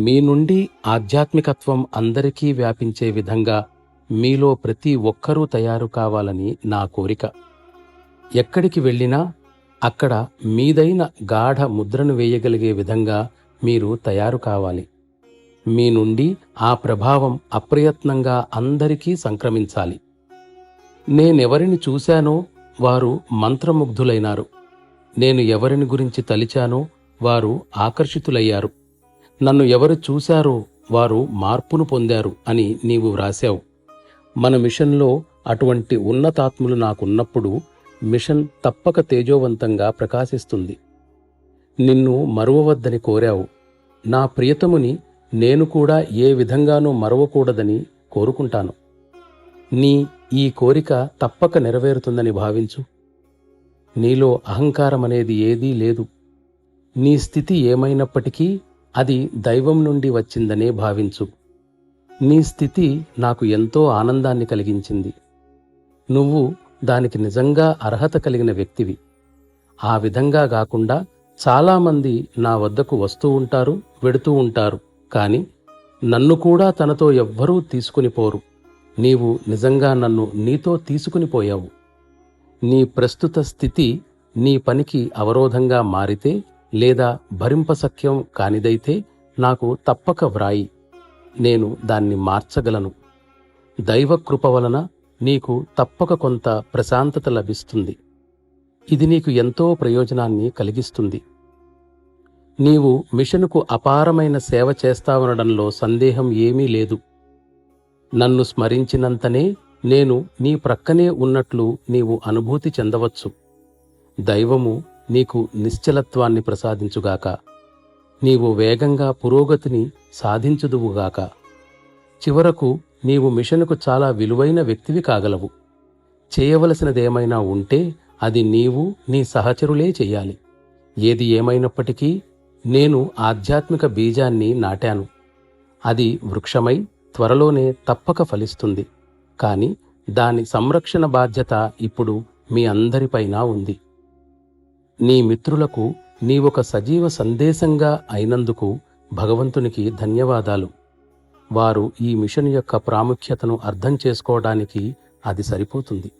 మీ నుండి ఆధ్యాత్మికత్వం అందరికీ వ్యాపించే విధంగా మీలో ప్రతి ఒక్కరూ తయారు కావాలని నా కోరిక. ఎక్కడికి వెళ్ళినా అక్కడ మీదైన గాఢ ముద్రను వేయగలిగే విధంగా మీరు తయారు కావాలి. మీ నుండి ఆ ప్రభావం అప్రయత్నంగా అందరికీ సంక్రమించాలి. నేనెవరిని చూశానో వారు మంత్రముగ్ధులైనారు. నేను ఎవరిని గురించి తలిచానో వారు ఆకర్షితులయ్యారు. నన్ను ఎవరు చూశారో వారు మార్పును పొందారు అని నీవు వ్రాశావు. మన మిషన్లో అటువంటి ఉన్నతాత్ములు నాకున్నప్పుడు మిషన్ తప్పక తేజోవంతంగా ప్రకాశిస్తుంది. నిన్ను మరువవద్దని కోరావు. నా ప్రియతముని నేను కూడా ఏ విధంగానూ మరవకూడదని కోరుకుంటాను. నీ ఈ కోరిక తప్పక నెరవేరుతుందని భావించు. నీలో అహంకారమనేది ఏదీ లేదు. నీ స్థితి ఏమైనప్పటికీ అది దైవం నుండి వచ్చిందనే భావించు. నీ స్థితి నాకు ఎంతో ఆనందాన్ని కలిగించింది. నువ్వు దానికి నిజంగా అర్హత కలిగిన వ్యక్తివి. ఆ విధంగా కాకుండా చాలామంది నా వద్దకు వస్తూ ఉంటారు, వెడుతూ ఉంటారు. కాని నన్ను కూడా తనతో ఎవ్వరూ తీసుకునిపోరు. నీవు నిజంగా నన్ను నీతో తీసుకునిపోయావు. నీ ప్రస్తుత స్థితి నీ పనికి అవరోధంగా మారితే లేదా భరింపశక్యం కానిదైతే నాకు తప్పక వ్రాయి. నేను దాన్ని మార్చగలను. దైవకృప వలన నీకు తప్పక కొంత ప్రశాంతత లభిస్తుంది. ఇది నీకు ఎంతో ప్రయోజనాన్ని కలిగిస్తుంది. నీవు మిషనుకు అపారమైన సేవ చేస్తావనడంలో సందేహం ఏమీ లేదు. నన్ను స్మరించినంతనే నేను నీ ప్రక్కనే ఉన్నట్లు నీవు అనుభూతి చెందవచ్చు. దైవము నీకు నిశ్చలత్వాన్ని ప్రసాదించుగాక. నీవు వేగంగా పురోగతిని సాధించుదువుగాక. చివరకు నీవు మిషనుకు చాలా విలువైన వ్యక్తివి కాగలవు. చేయవలసినదేమైనా ఉంటే అది నీవు నీ సహచరులే చెయ్యాలి. ఏది ఏమైనప్పటికీ నేను ఆధ్యాత్మిక బీజాన్ని నాటాను. అది వృక్షమై త్వరలోనే తప్పక ఫలిస్తుంది. కాని దాని సంరక్షణ బాధ్యత ఇప్పుడు మీ అందరిపైనా ఉంది. నీ మిత్రులకు నీవొక సజీవ సందేశంగా అయినందుకు భగవంతునికి ధన్యవాదాలు. వారు ఈ మిషన్ యొక్క ప్రాముఖ్యతను అర్థం చేసుకోవడానికి అది సరిపోతుంది.